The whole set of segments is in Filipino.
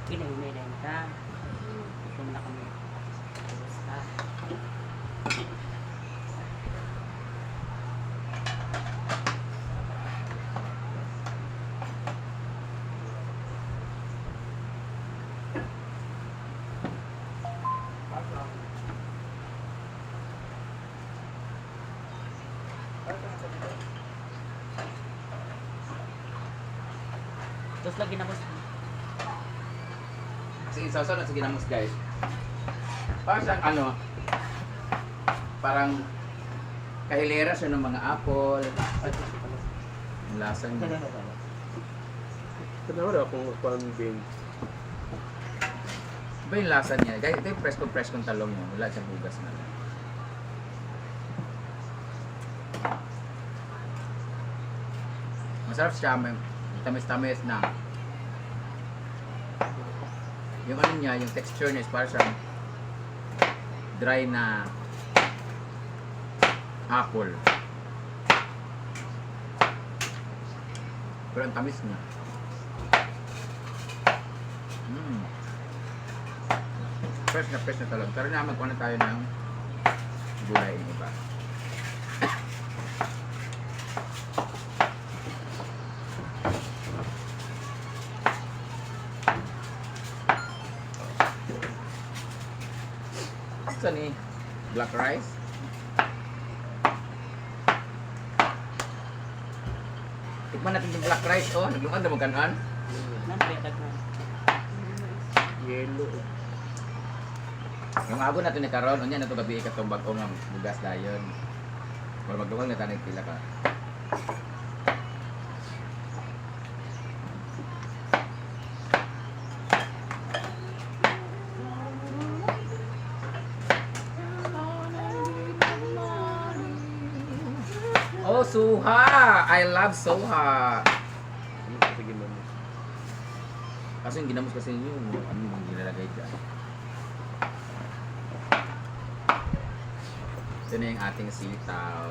Pinag-umilan ka. Itom na kami. Basta. Tapos lagi na ko Sige, sausaw na sige namos guys. Parang siyang ano, parang kahilera siya ng mga apple. Ang lasa niya. Kenapa dah aku pambing? Iba yung lasa niya. Guys, ito yung presko-preskong talong niya. Wala siyang bugas na lang. Masarap siya. May tamis-tamis na. Yung ano niya, yung texture niya is parang siyang dry na apple. Pero ang tamis niya. Fresh na talong. Pero naman kung ano tayo ng gulay ng iba. Saan ni? Black rice? Tikman natin yung black rice. Oh, naglungan na magkanan. Nampetag na. Yellow. Yung ago natin ni Karon, unya na ito gabi ikatong bag-o nga bugas dayon. Para magluwag na tanig pila ka. Oh, suha! I love suha! Sige man. Kaso yung ginamos kasi yun, ano yung ginalagay dyan. Ito na yung ating sitaw.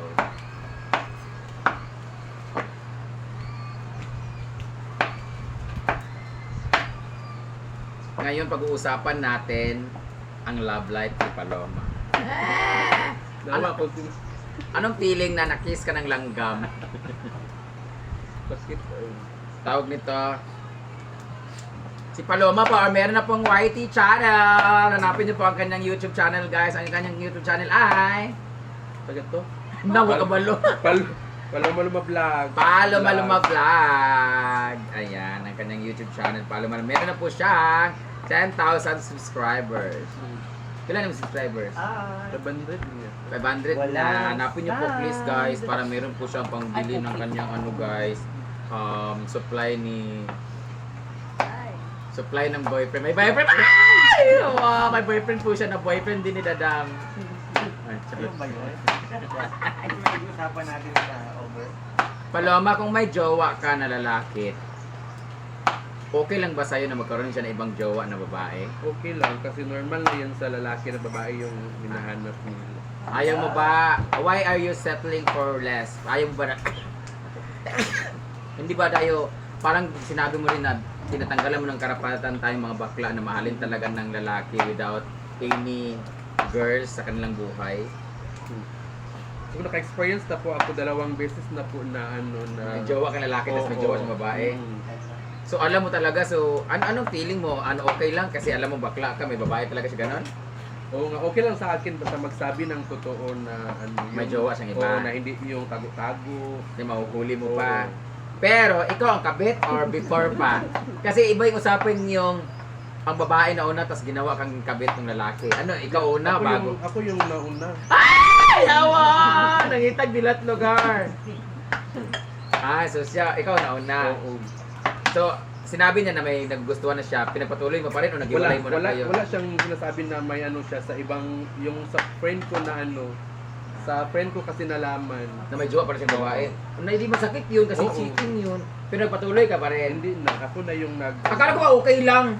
Ngayon pag-uusapan natin ang love life ni Paloma. Dalawa ko Anong feeling na nakiss ka ng langgam? basket. Tawag nito si Paloma po, meron na pong YT channel. Hanapin niyo po ang kanyang YouTube channel, guys. Ang kanyang YouTube channel ay Sagat to. Nawakabalo. Paloma vlog. Paloma Vlog. Ayan, ang kanyang YouTube channel. Paloma. Meron na po siyang 10,000 subscribers. Kailan yung subscribers? 500 niya. 500 Wala. na. Hanapin niyo po please, guys, para meron po siyang pangbili ng kanyang ano, guys. Supply ng boyfriend. May boyfriend! Ay! Wow, may boyfriend po siya na boyfriend din ni Dadam. Ay, Yung ba yun? Ito yung usapan natin sa over. Paloma, kung may jowa ka na lalaki, okay lang ba sa'yo na magkaroon siya ng ibang jowa na babae? Okay lang kasi normal na yan sa lalaki na babae yung hinahanap nila. Ayaw mo ba? Why are you settling for less? Ayaw mo ba na... Hindi ba tayo, parang sinabi mo rin na tinatanggalan mo ng karapatan tayong mga bakla na mahalin talaga ng lalaki without any girls sa kanilang buhay? So, naka-experience na po ako 2 beses na po na ano na... May jowa kang lalaki, tapos may Oo. jowa sa babae. So alam mo talaga, so anong feeling mo? Ano okay lang kasi alam mo bakla ka, may babae talaga siya ganon? Oo nga, okay lang sa akin basta magsabi ng totoo na ano. May jowa siyang iba. Oo, na hindi yung tago-tago. Hindi mahuhuli mo Oo. pa. Pero ikaw ang kabit or before pa? Kasi iba yung usapin yung ang babae na una tapos ginawa kang kabit ng lalaki. Ano, ikaw una bago? Ako yung nauna. Ay! Awa! Nangitag dilat lugar. So siya, ikaw na una. Oo. So, sinabi niya na may naggustuhan na siya, pinagpatuloy mo pa rin o naghiwalay mo na kayo? Wala siyang sinasabi na may ano siya sa ibang, yung sa friend ko na ano, Sa friend ko kasi nalaman. Na may jowa para sa babae. Na hindi masakit yun kasi Oo. cheating yun. Pero nagpatuloy ka pa rin. Hindi na, ako na yung Akala ko okay lang.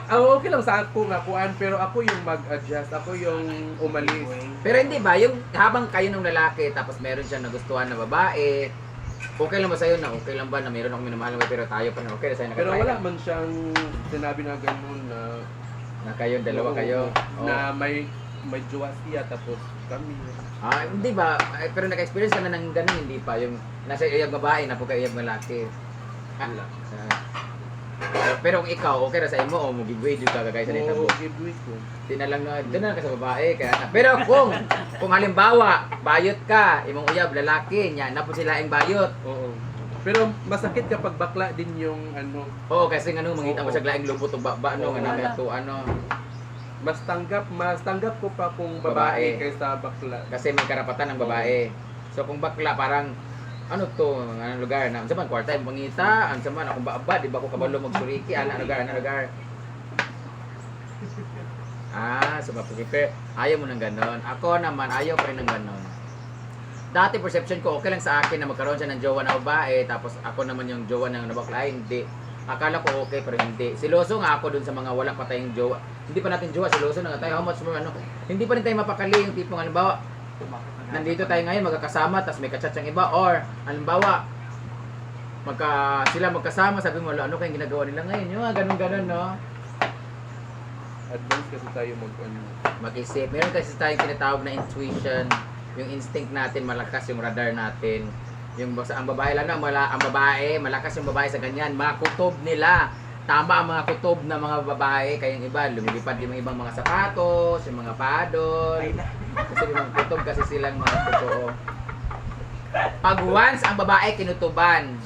Okay lang sa ako nga kuan, pero ako yung mag-adjust, ako yung umalis. Pero hindi ba, yung habang kayo ng lalaki tapos meron siyang nagustuhan na babae, okay lang ba sa'yo na okay lang ba na meron akong minamahal mo pero tayo pa na okay na sa'yo Pero nakatry wala ka? man siyang sinabi na gano'n na Na kayong dalawa Oo, kayo. Oo. na may jowa siya tapos kami. Ah, hindi ba? Ay, pero naka-experience ka na ng ganun, hindi pa? Yung nasa iyag babae, na po kayo iyag lalaki. Wala. Pero kung ikaw, okay na sa imo, o mugigway dito ka kagaya sa dito mo. Oo, giveaway ko. Di na lang na, doon na lang ka sa babae. Kaya na. Pero kung halimbawa, bayot ka, imong uyab, lalaki, niya, na po sila ang bayot. Oo. Pero masakit kapag bakla din yung ano, Oo, kasi nga nung mangita mo Oo. sa glaing lubot o ba, ano, Oo. nga namin to, ano. mas tanggap ko pa kung Babae. babae kaysa bakla. Kasi may karapatan ng babae. So kung bakla, parang, ano to, anong lugar na, sa man, kwarta yung pangita, ang sa man, akong ba, di ba ko kabalo magsuriki, ano lugar. Ah, so mapukiper, ayaw mo ng ganon. Ako naman, ayaw pa rin ng ganon. Dati perception ko, okay lang sa akin na magkaroon siya ng jowa na babae, tapos ako naman yung jowa ng nabakla, hindi. Akala ko okay, pero hindi. Siloso nga ako dun sa mga wala pa tayong jowa. Hindi pa natin jowa, siloso na nga tayo. How much more, ano? Hindi pa rin tayo mapakali yung tipong, halimbawa, nandito tayo ngayon, magkakasama, tapos may kachat siyang iba, or, halimbawa, sila magkasama, sabi mo, ano kayong ginagawa nila ngayon? Yung mga ganun-ganun, no? Advance kasi tayo Mag-isip. Meron kasi tayong tinatawag na intuition, yung instinct natin, malakas yung radar natin. Yung ang babae lang ang babae, malakas yung babae sa ganyan. Mga kutob nila. Tama ang mga kutob na mga babae, kaya yung iba lumilipad yung ibang mga sapatos, yung mga padol. Kasi yung mga kutob kasi silang mga totoo. Pag once ang babae kinutuban,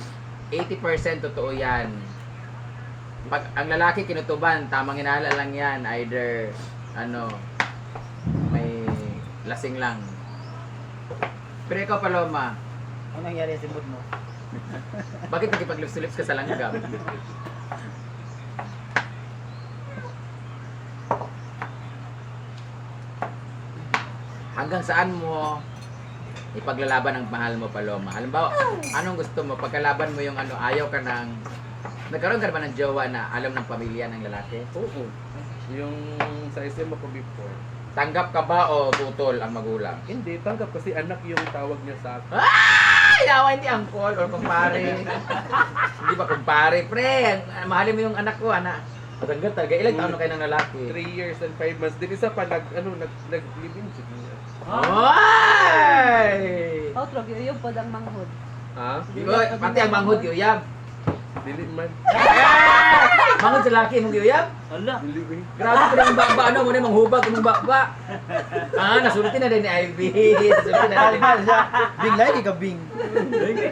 80% totoo yan. Pag ang lalaki kinutuban, tamang hinala lang yan. Either, may lasing lang. Pero ikaw, Paloma, Ano nangyari sa mood mo? bakit nakipag-lips-to-lips ka sa langgam? Hanggang saan mo ipaglalaban ang mahal mo, Paloma? Halimbawa, anong gusto mo? Pagkalaban mo yung ayaw ka ng... Nagkaroon ka ba ng jowa na alam ng pamilya ng lalaki? Oo. Yung sa SM ako before. Tanggap ka ba o tutol ang magulang? Hindi, tanggap kasi anak yung tawag niya sa akin. Ay! Yawa, hindi uncle or kumpare. Hindi ba kumpare? Pre, mahalin mo yung anak ko, anak. Matanggal talaga. Ilang taon na kayo ng lalaki? 3 years and 5 months. Din isa pa nag-live-in siya. Ay! Outro, yung po ang manghod. Ha? Pati ang manghod, giyuyab. Dili man. Manghod sa laki, mong giyuyab? Hala. Dili man. Grabe ko na yung baba, ano, muna yung manghubag, yung baba. Nasulti na din ni Ivy. Nasulti na din. Bing lagi ka bing.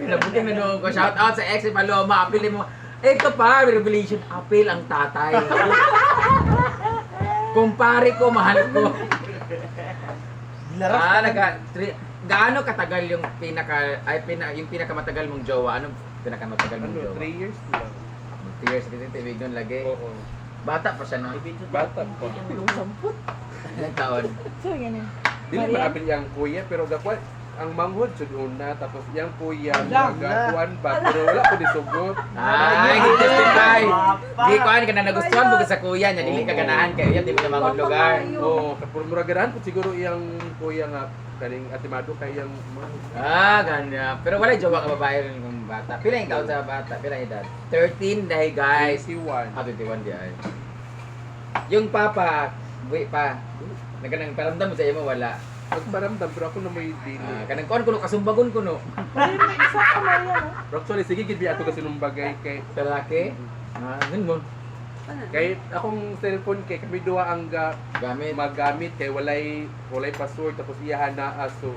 Kinabuting na doon ko. Shout out sa ex ni Paloma. Apilin mo. Ito pa, revelation. Apil ang tatay. Kumpare ko, mahal ko. Gaano katagal yung yung pinakamatagal mong jowa? Anong pinakamatagal mong jowa? 3 years lang. 3 years dito, tibig doon lagi. Oo. Bata pa siya, no? Bata pa. Ilang taon? So, ganyan. Dili Marian? man apil yung kuya, pero gakuan ang manghod sud una tapos yung kuya Ala, gakuan ba pero wala ko disugot. Hindi justify. Di ko ka na nagustuhan mo sa kuya niya, dili ka ganahan kayo yan, di mo na mga lugar. Oo, kapag muragarahan po siguro yung kuya nga kaning atimado kay yung manghod. Ganyan. Pero wala jowa ka babae rin ng bata. Pila yung taon sa bata? Pila yung edad? 13 dahil guys. 21. 21 di ay. Yung papa, buwi pa. Nagkanang paramdam mo sa iyo mo, wala. Pagparamdam pero ako na may dili. Kanang kuno kasumbagon kuno. Isa ka Marian, Actually sige gid ato kasi nung bagay kay Lalaki. Ganun mo. kay akong cellphone kay kami duha ang Gamit. magamit kay walay password tapos iyahan na aso.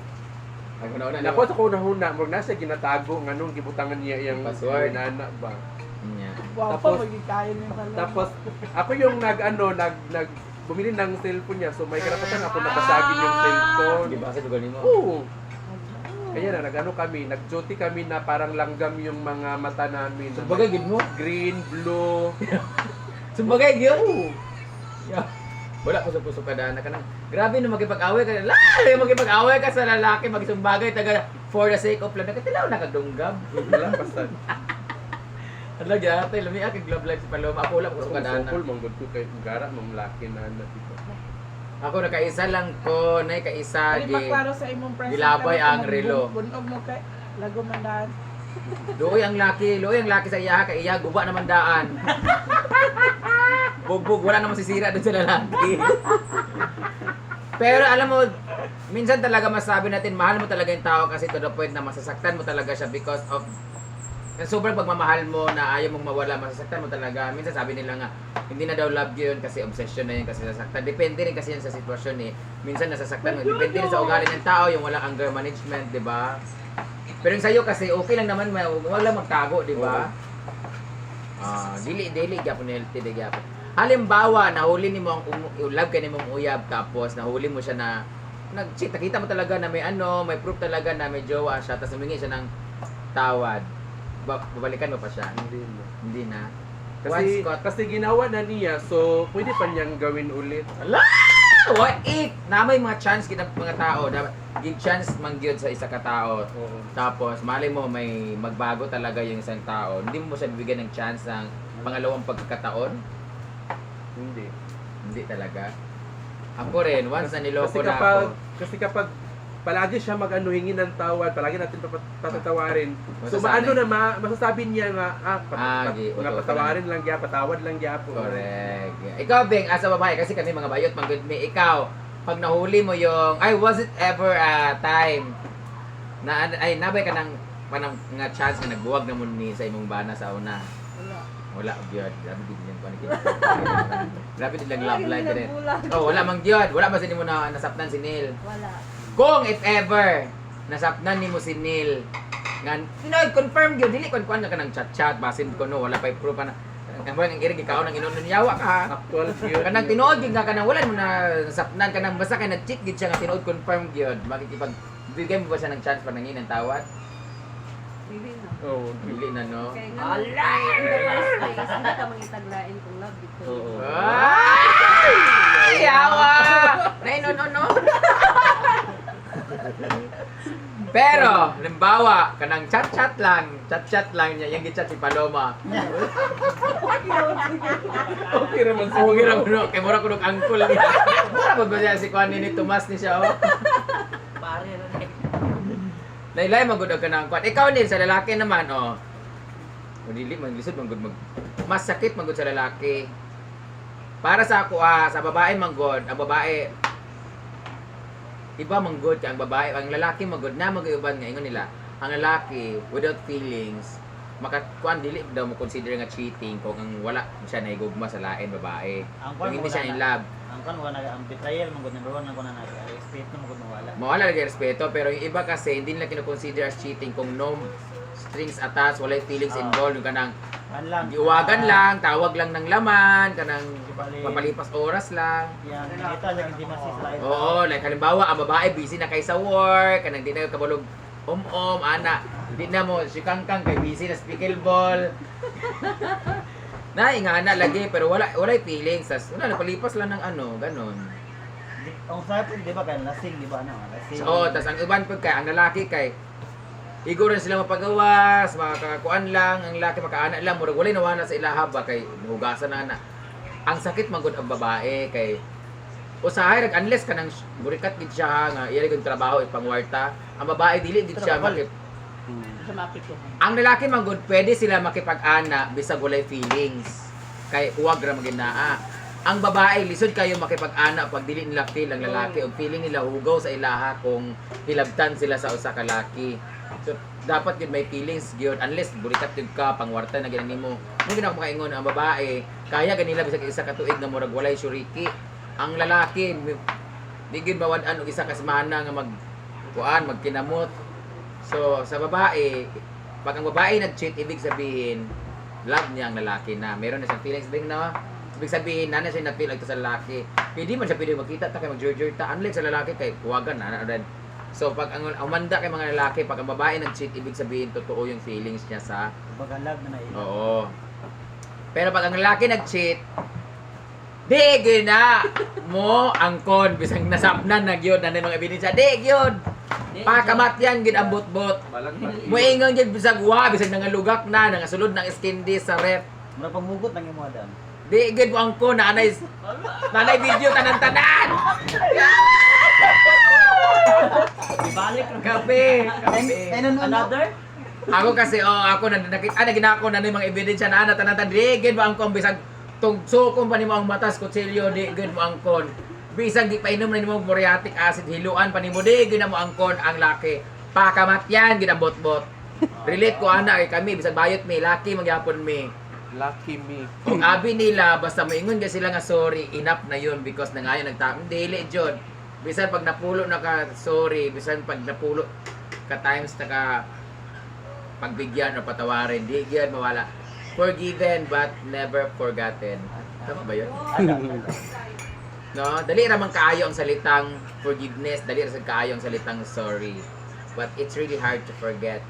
Ang una-una. Nako sa kuna-huna, murag na siya ginatago nganong gibutangan niya yung Password. nana ba. Niya. Wow, Tapos- pa, magkikain yung pala. Tapos ako yung nag bumili ng cellphone niya so may karapatan ako nabasagin yung cellphone. Di ba sa lugar nimo? Oo. Kaya na nag-ano kami, nag-duty kami na parang langgam yung mga mata namin. Sumbagay gid mo. Green, blue. Sumbagay gyud. Oo. Yeah. Wala kusog-kusog ka daan na ka nang. Grabe no magipag-away ka. Magipag-away ka sa lalaki, magisumbagay taga for the sake of love. Nakatilaw na kagdunggab. Wala pasad. Ano gyud tay lumi kay love life si Paloma. Ako wala kusog ka daan. Sokol manggod ko kay gara mamlaki na dito. Ako nakaisa lang ko, nay kaisa Ay, gi. maklaro sa imong present. Gilabay ang relo. Bunog mo kay lago mandahan. Luoy ang laki sa iya kay iya guba naman daan. Bugbog wala namang sisira doon sa lalaki. Pero alam mo, minsan talaga masabi natin mahal mo talaga yung tao kasi to the point na masasaktan mo talaga siya because of sobrang pagmamahal mo na ayaw mong mawala, masasaktan mo talaga. Minsan sabi nila nga, hindi na daw love yun kasi obsession na yun kasi nasasaktan. Depende rin kasi yan sa sitwasyon eh. Minsan nasasaktan mo. Depende rin sa ugali ng tao, yung walang anger management, di ba? Pero yung sa'yo kasi okay lang naman, wag lang magtago, di ba? Dili, gyapon healthy, di gyapon. Halimbawa, nahuli ni mo ang love ka ni mong uyab, tapos nahuli mo siya na nag-cheat, nakita mo talaga na may may proof talaga na may jowa siya, tapos humingi siya ng tawad. Babalikan mo pa siya? Hindi na. Kasi ginawa na niya, so pwede pa niyang gawin ulit. Ala! What if? Na may mga chance kita mga tao, give chance mangyod sa isa ka tao. Oo. Tapos malay mo may magbago talaga yung isang tao. Hindi mo siya bibigyan ng chance ng pangalawang pagkakataon? Hindi talaga. Ako rin, once na niloko na ako. Kasi kapag palagi siya hingi ng tawad, palagi natin patatawarin. So Masasanay. masasabi niya nga, patawarin lang niya, patawad lang niya po. Correct. Ikaw, Bing, as a babae, kasi kami mga bayot, manggod me, ikaw, pag nahuli mo yung, was it ever a time na, nabay ka ng, panang nga chance na nagbuwag na mo ni sa imong bana sa una? Wala, gyud. Grabe din yan. Grabe din lang love life din. Wala mang gyud. Wala ba sa mo na nasapnan si Neil? Wala. Kung if ever nasapnan nimo si Neil, nga confirm gyud dili kon kuan ka nang chat basin ko no wala pa proof na kanang ang irig ikaw nang inunon yawa ka. Actual gyud. Kanang tinuod gyud nga kanang wala mo na nasapnan kanang basta kay nag-cheat gyud siya nga tinuod confirm gyud. Makikipag bigay mo ba siya ng chance para nangin ng tawad? Dili na. Oo. Dili na no. Kaya nga, in the first place, hindi ka mangitaglain kung love dito. Oo. Ay! Yawa! Nay no. Pero, limbawa, kanang chat-chat lang niya, yung gichat si Paloma. Okay naman Oh, gira mo no, kay mura ko nung angkol niya. Para ba siya si Juan ni Tomas ni siya, oh. Pare na rin. Laylay, magod ka ng Juan. Ikaw, Neil, sa lalaki naman, oh. Dili, maglisod, magod. Mas sakit magod sa lalaki. Para sa ako, sa babae manggod, ang babae, iba manggod ka, ang babae, ang lalaki manggod na mag-iuban nga, ingon nila, ang lalaki, without feelings, makakuan dili daw mo consider nga cheating kung ang wala siya naigugma sa lain babae. Kung hindi siya in love. Ang kan wala ang betrayal mong number 1 lang ko na respeto mo gud mawala. Mawala lagi respeto, pero yung iba kasi hindi nila kino-consider as cheating kung no strings attached, walay feelings involved, yung kanang giuwagan lang, tawag lang ng laman, kanang papalipas oras lang. Yan, kita lang hindi masisay. Oo, like halimbawa, ang babae busy na kay sa work, kanang di na kabalog ana, hindi na mo, si Kangkang kay busy na sa pickleball. Ingana lagi, pero walay feelings, tas wala, napalipas lang ng ganon. Ang sarap di ba kay lasing di ba lasing. Oo, tas ang iban pag ang lalaki kay igo rin sila mapagawas, makakakuan lang, ang lalaki makaana lang, murag walay nawana sa ilaha ba kay hugasan na. Ang sakit magud ang babae kay usahay unless kanang burikat gid siya nga iya gyud trabaho ipangwarta. Ang babae dili gid siya makip. Sa mapito. Ang lalaki man gud pwede sila makipag-ana bisag walay feelings. Kay huwag ra maginaa. Ang babae lisod kayo makipag-ana pag dili nila feel ang lalaki o feeling nila hugaw sa ilaha kung hilabtan sila sa usa ka lalaki. So dapat yun may feelings gyud unless burikat gyud ka pangwarta na ginani mo. Mo gina ko makaingon ang babae kaya ganila bisag isa ka tuig na murag walay suriki. Ang lalaki di gyud mawad-an og isa ka semana nga magkinamot. So sa babae, pag ang babae nag-cheat ibig sabihin love niya ang lalaki na. Meron na siyang feelings ding na. Ibig sabihin na siya na-feel ito sa lalaki. Pwede man siya pwede magkita ta kay mag-jur-jur ta. Unlike sa lalaki kay kuwagan na rin. So pag ang umanda kay mga lalaki, pag ang babae nag-cheat, ibig sabihin totoo yung feelings niya sa Baga love na oo. Pero pag ang lalaki nag-cheat, Di gina mo angkon bisang nasapnan na gyud na mga ebidensya. Di gyud. Pakamatyan gid ang bot-bot. Balag Muingon gid bisag wa bisag nangalugak na nangasulod ng skin disease sa rep. Mura pangmugot ng imo adam. Di gid mo angkon na anay video tanan-tanan. Ibalik lang. Kape. Another? Ako kasi ako na nakita ginako na mga ebidensya na tanan-tanan. Di gid mo angkon bisag tugso kung pa nimo ang matas kutsilyo di gid mo angkon. Bisag di painom na nimo muriatic acid hiluan pa nimo di gid na mo angkon ang laki. Pakamatyan gid ang bot-bot. Relate ko ana kay kami bisag bayot mi laki magyapon mi. Lucky me. Kung abi nila basta moingon ka sila nga sorry enough na yun because nangayon nagtakon dili jud. Bisan pag napulo na ka sorry, bisan pag napulo ka times na ka pagbigyan o patawarin, di gyud mawala. Forgiven but never forgotten. Tama ba yun? No, dali ra man kaayo ang salitang forgiveness, dali ra sad kaayo ang salitang sorry. But it's really hard to forget.